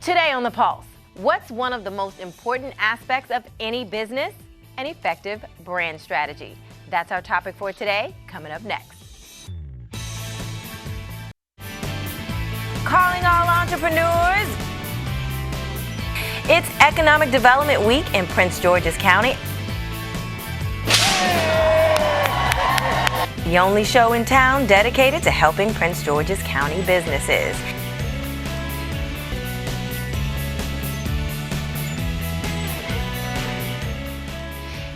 Today on The Pulse, what's one of the most important aspects of any business? An effective brand strategy. That's our topic for today, coming up next. Calling all entrepreneurs. It's Economic Development Week in Prince George's County. The only show in town dedicated to helping Prince George's County businesses.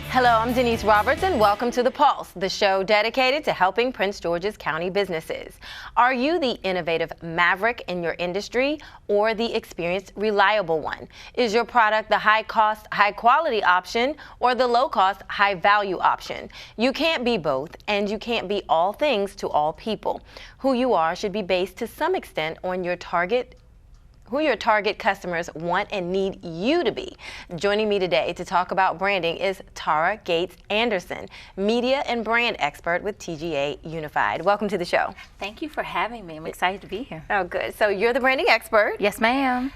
Hello, I'm Denise Roberts, and welcome to The Pulse, the show dedicated to helping Prince George's County businesses. Are you the innovative maverick in your industry or the experienced, reliable one? Is your product the high-cost, high-quality option or the low-cost, high-value option? You can't be both, and you can't be all things to all people. Who you are should be based to some extent on who your target customers want and need you to be. Joining me today to talk about branding is Tara Gates Anderson, media and brand expert with TGA Unified. Welcome to the show. Thank you for having me. I'm excited to be here. Oh, good. So you're the branding expert. Yes, ma'am.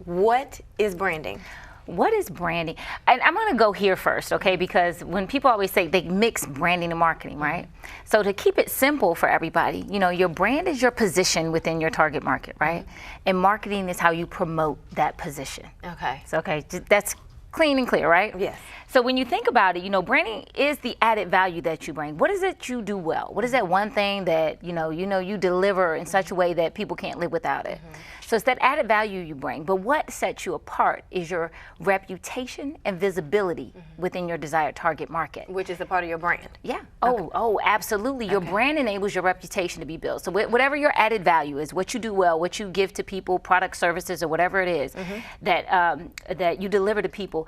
What is branding? What is branding? And I'm going to go here first, okay? Because when people always say they mix branding and marketing, right? So to keep it simple for everybody, you know, your brand is your position within your target market, right? And marketing is how you promote that position. Okay. So, okay, that's clean and clear, right? Yes. So when you think about it, you know, branding is the added value that you bring. What is it you do well? What is that one thing that, you deliver in such a way that people can't live without it? So it's that added value you bring. But what sets you apart is your reputation and visibility within your desired target market. Which is a part of your brand. Yeah. Oh, absolutely. Your brand enables your reputation to be built. So whatever your added value is, what you do well, what you give to people, products, services, or whatever it is that you deliver to people,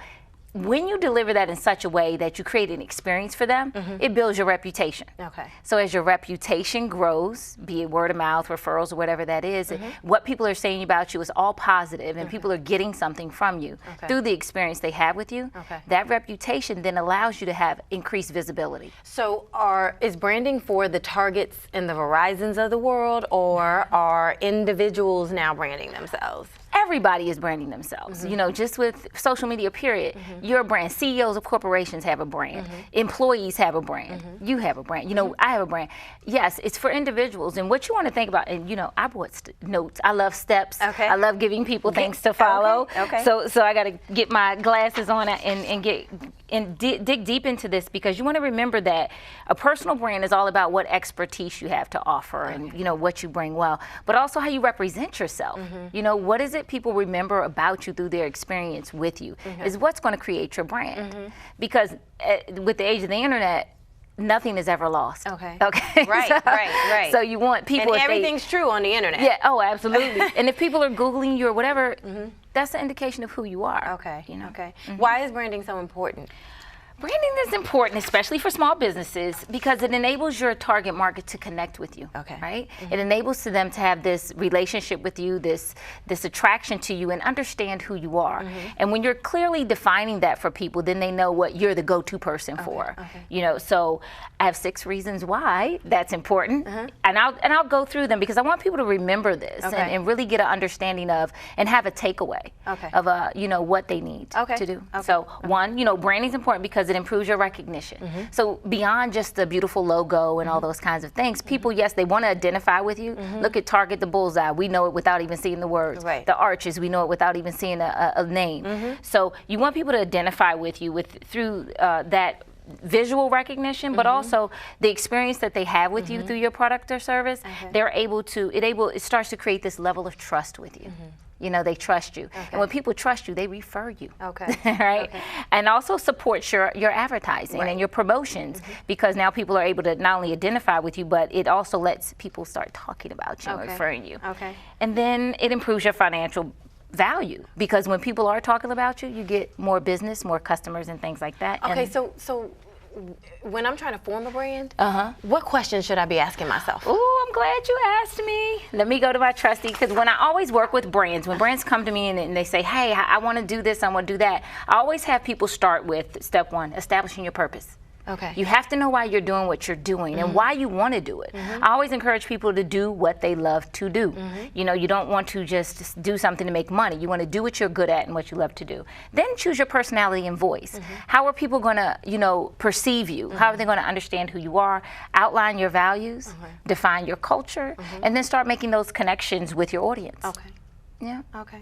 when you deliver that in such a way that you create an experience for them, it builds your reputation. Okay. So as your reputation grows, be it word of mouth, referrals, or whatever that is, what people are saying about you is all positive, and people are getting something from you through the experience they have with you. That reputation then allows you to have increased visibility. So is branding for the Targets and the Verizons of the world, or are individuals now branding themselves? Everybody is branding themselves. You know, just with social media, period. You're a brand. CEOs of corporations have a brand. Employees have a brand. You have a brand. You know, I have a brand. Yes, it's for individuals. And what you want to think about, and you know, I bought notes. I love steps. I love giving people things to follow. So I got to get my glasses on and dig deep into this, because you want to remember that a personal brand is all about what expertise you have to offer and, you know, what you bring well, but also how you represent yourself. You know, what is it people remember about you through their experience with you is what's going to create your brand. Because with the age of the internet, nothing is ever lost. Okay. Right. So you want people. And everything's true on the internet. Yeah. Oh, absolutely. And if people are Googling you or whatever, that's an indication of who you are. Okay. You know? Why is branding so important? Branding is important, especially for small businesses, because it enables your target market to connect with you, right? It enables them to have this relationship with you, this attraction to you, and understand who you are. And when you're clearly defining that for people, then they know what you're the go-to person for. You know, so I have 6 reasons why that's important, and I'll go through them, because I want people to remember this and really get an understanding of and have a takeaway of you know, what they need to do. So one, you know, branding is important because it improves your recognition. So beyond just the beautiful logo and all those kinds of things, people, yes, they want to identify with you. Look at Target, the bullseye. We know it without even seeing the words. The arches, we know it without even seeing a name. So you want people to identify with you through that visual recognition, but also the experience that they have with you through your product or service. They're able to, it starts to create this level of trust with you. You know, they trust you. And when people trust you, they refer you. Right? And also supports your advertising and your promotions, because now people are able to not only identify with you, but it also lets people start talking about you and referring you. And then it improves your financial value, because when people are talking about you, you get more business, more customers, and things like that. So when I'm trying to form a brand, what questions should I be asking myself? Oh, I'm glad you asked me. Let me go to my trustee, because when I always work with brands, when brands come to me and they say, hey, I want to do this, I want to do that, I always have people start with step 1, establishing your purpose. Okay. You have to know why you're doing what you're doing and why you want to do it. I always encourage people to do what they love to do. You know, you don't want to just do something to make money. You want to do what you're good at and what you love to do. Then choose your personality and voice. How are people going to, you know, perceive you? How are they going to understand who you are? Outline your values, define your culture, and then start making those connections with your audience. Okay. Yeah. Okay.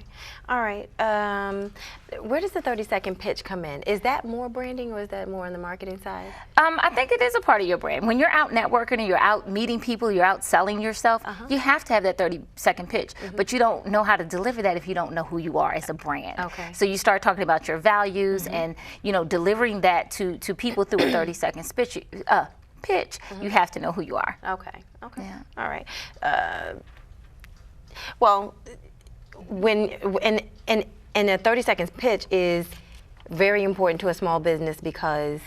All right. Where does the 30-second pitch come in? Is that more branding, or is that more on the marketing side? I think it is a part of your brand. When you're out networking and you're out meeting people, you're out selling yourself, you have to have that 30-second pitch. But you don't know how to deliver that if you don't know who you are as a brand. Okay. So you start talking about your values and, you know, delivering that to people through a 30-second pitch. You have to know who you are. Okay. Okay. Yeah. All right. Well, and a 30-second pitch is very important to a small business because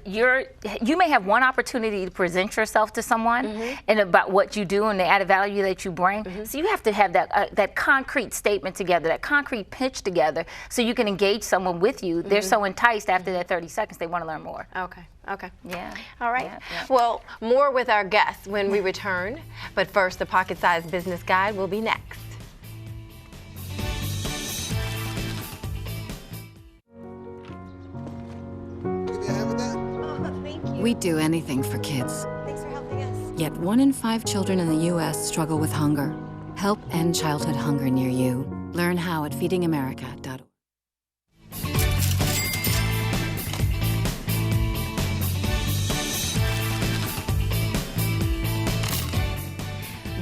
you may have one opportunity to present yourself to someone and about what you do and the added value that you bring. So you have to have that concrete statement together, that concrete pitch together, so you can engage someone with you. They're so enticed after that 30 seconds, they want to learn more. Okay. Okay. Yeah. All right. Yeah. Well, more with our guests when we return. But first, the pocket-sized business guide will be next. We'd do anything for kids. Thanks for helping us. Yet 1 in 5 children in the U.S. struggle with hunger. Help end childhood hunger near you. Learn how at feedingamerica.org.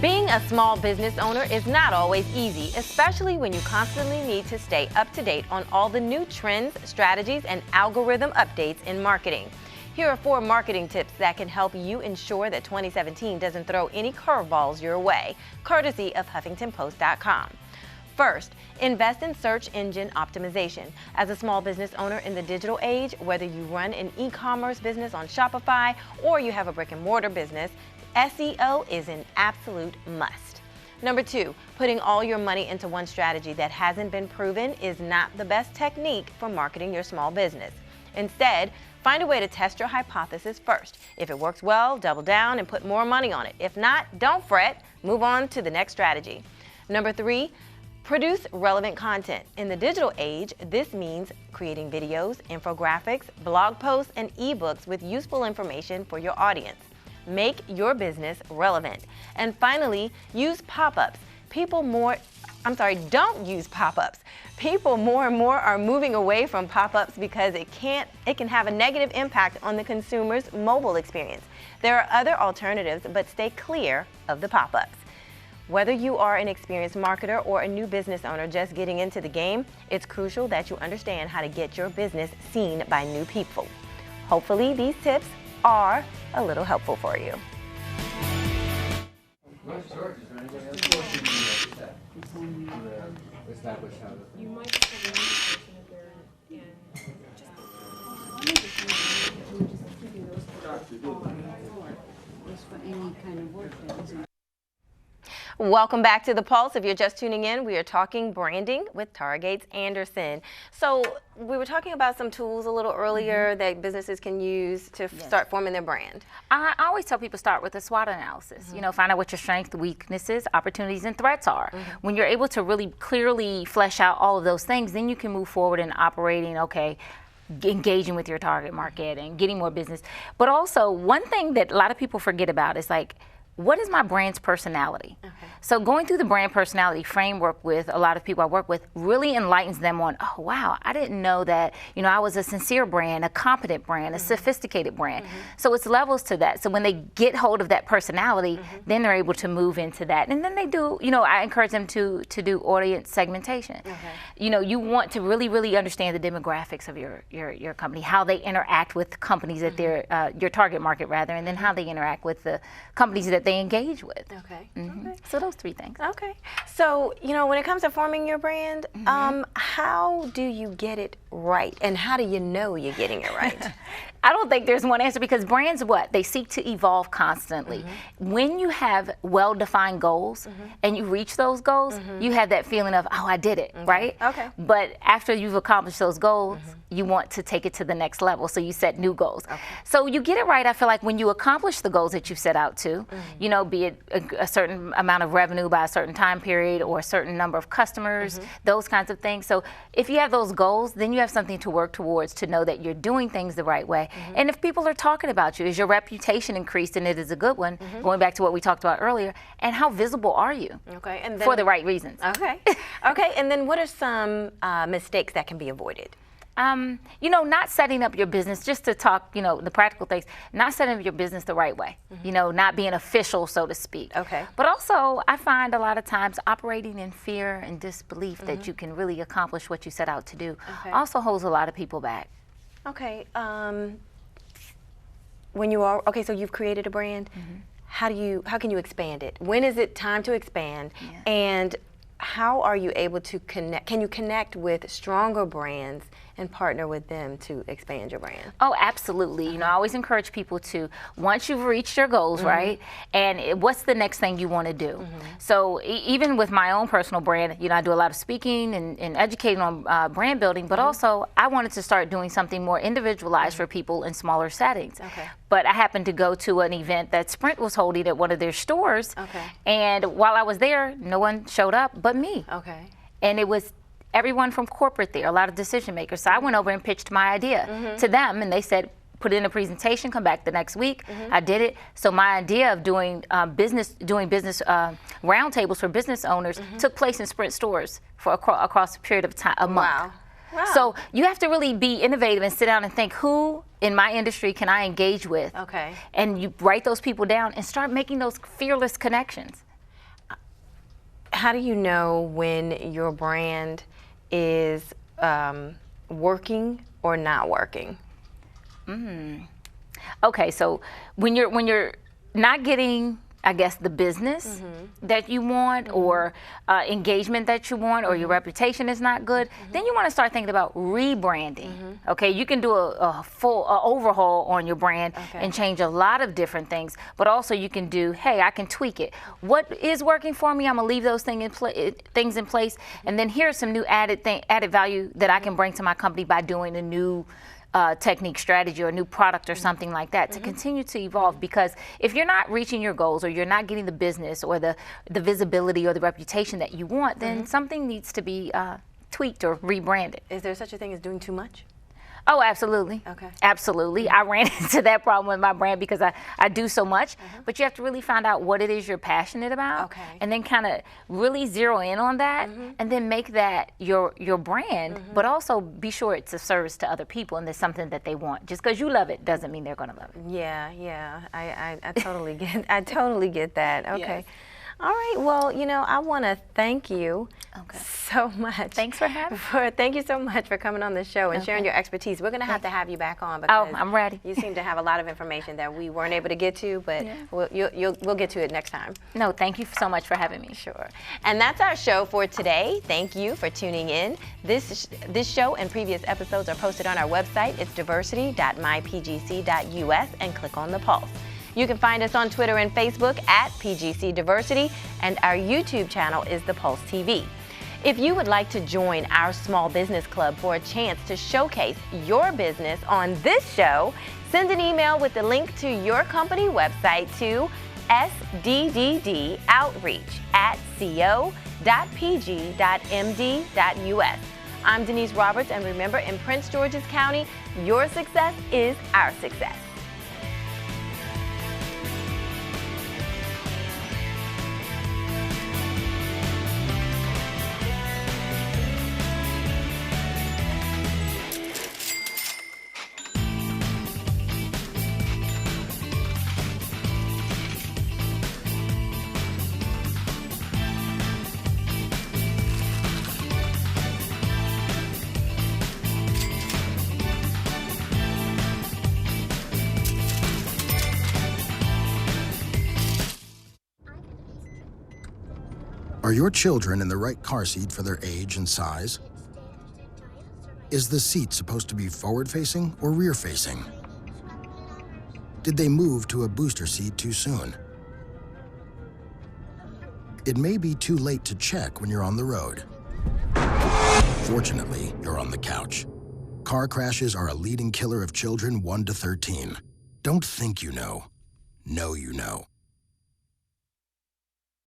Being a small business owner is not always easy, especially when you constantly need to stay up to date on all the new trends, strategies, and algorithm updates in marketing. Here are 4 marketing tips that can help you ensure that 2017 doesn't throw any curveballs your way, courtesy of HuffingtonPost.com. First, invest in search engine optimization. As a small business owner in the digital age, whether you run an e-commerce business on Shopify or you have a brick and mortar business, SEO is an absolute must. Number 2, putting all your money into one strategy that hasn't been proven is not the best technique for marketing your small business. Instead, find a way to test your hypothesis first. If it works well, double down and put more money on it. If not, don't fret, move on to the next strategy. Number 3, produce relevant content. In the digital age, this means creating videos, infographics, blog posts, and ebooks with useful information for your audience. Make your business relevant. And finally, use pop-ups. Don't use pop-ups. People more and more are moving away from pop-ups because it can have a negative impact on the consumer's mobile experience. There are other alternatives, but stay clear of the pop-ups. Whether you are an experienced marketer or a new business owner just getting into the game, it's crucial that you understand how to get your business seen by new people. Hopefully, these tips are a little helpful for you. You might just have a conversation with her and just one of the things that we were just keeping those for any kind of work that isn't. Welcome back to The Pulse. If you're just tuning in, we are talking branding with Tara Gates Anderson. So we were talking about some tools a little earlier that businesses can use to start forming their brand. I always tell people start with a SWOT analysis. You know, find out what your strengths, weaknesses, opportunities, and threats are. When you're able to really clearly flesh out all of those things, then you can move forward in operating, engaging with your target market and getting more business. But also, one thing that a lot of people forget about is what is my brand's personality? So going through the brand personality framework with a lot of people I work with really enlightens them on, oh wow, I didn't know that, I was a sincere brand, a competent brand, a sophisticated brand. So it's levels to that. So when they get hold of that personality, then they're able to move into that. And then they do, I encourage them to do audience segmentation. You want to really, really understand the demographics of your company, how they interact with companies that they're, your target market rather, and then how they interact with the companies that they engage with. Okay. So those 3 things. Okay. So, when it comes to forming your brand, how do you get it right? And how do you know you're getting it right? I don't think there's one answer, because brands, they seek to evolve constantly. When you have well-defined goals and you reach those goals, you have that feeling of, oh, I did it, right? Okay. But after you've accomplished those goals, you want to take it to the next level, so you set new goals. Okay. So you get it right, I feel like, when you accomplish the goals that you set out to, you know, be it a certain amount of revenue by a certain time period or a certain number of customers, those kinds of things. So if you have those goals, then you have something to work towards, to know that you're doing things the right way. And if people are talking about you, is your reputation increased, and it is a good one, going back to what we talked about earlier, and how visible are you? Okay. And then, for the right reasons. Okay. Okay, and then what are some mistakes that can be avoided? You know, not setting up your business, just to talk, you know, the practical things, not setting up your business the right way, you know, not being official, so to speak. Okay. But also, I find a lot of times operating in fear and disbelief that you can really accomplish what you set out to do also holds a lot of people back. Okay. When you are, so you've created a brand, how can you expand it? When is it time to expand? And how are you able to connect? Can you connect with stronger brands and partner with them to expand your brand? Oh, absolutely. You know, I always encourage people to, once you've reached your goals, right, and what's the next thing you want to do? So even with my own personal brand, you know, I do a lot of speaking and educating on brand building, but also I wanted to start doing something more individualized for people in smaller settings. But I happened to go to an event that Sprint was holding at one of their stores, and while I was there, no one showed up but me. And it was everyone from corporate there, a lot of decision makers. So I went over and pitched my idea to them, and they said, put in a presentation, come back the next week. I did it. So my idea of doing business roundtables for business owners took place in Sprint stores for across a period of time, a month. Wow. So you have to really be innovative and sit down and think, who in my industry can I engage with? And you write those people down and start making those fearless connections. How do you know when your brand is working or not working? Okay, so when you're not getting, I guess, the business that you want, or engagement that you want, or your reputation is not good, then you want to start thinking about rebranding. Okay, you can do a full overhaul on your brand and change a lot of different things, but also you can do, hey, I can tweak it. What is working for me, I'm gonna leave those things in place, and then here's some new added value that I can bring to my company by doing a new technique, strategy, or a new product, or something like that, to continue to evolve. Because if you're not reaching your goals, or you're not getting the business or the visibility or the reputation that you want, then something needs to be tweaked or rebranded. Is there such a thing as doing too much? Oh, absolutely. Absolutely. I ran into that problem with my brand because I do so much, but you have to really find out what it is you're passionate about, and then kind of really zero in on that, and then make that your brand, but also be sure it's a service to other people and there's something that they want. Just because you love it doesn't mean they're going to love it. Yeah, I totally get that. Okay. Yes. All right, well, you know, I want to thank you so much. Thanks for having me. Thank you so much for coming on the show and sharing your expertise. We're going to have you back on, because I'm ready. You seem to have a lot of information that we weren't able to get to, but we'll get to it next time. No, thank you so much for having me. Sure. And that's our show for today. Thank you for tuning in. This show and previous episodes are posted on our website. It's diversity.mypgc.us, and click on the pulse. You can find us on Twitter and Facebook at PGC Diversity, and our YouTube channel is The Pulse TV. If you would like to join our small business club for a chance to showcase your business on this show, send an email with the link to your company website to sddd@co.pg.md.us. I'm Denise Roberts, and remember, in Prince George's County, your success is our success. Are your children in the right car seat for their age and size? Is the seat supposed to be forward-facing or rear-facing? Did they move to a booster seat too soon? It may be too late to check when you're on the road. Fortunately, you're on the couch. Car crashes are a leading killer of children 1 to 13. Don't think you know. Know you know.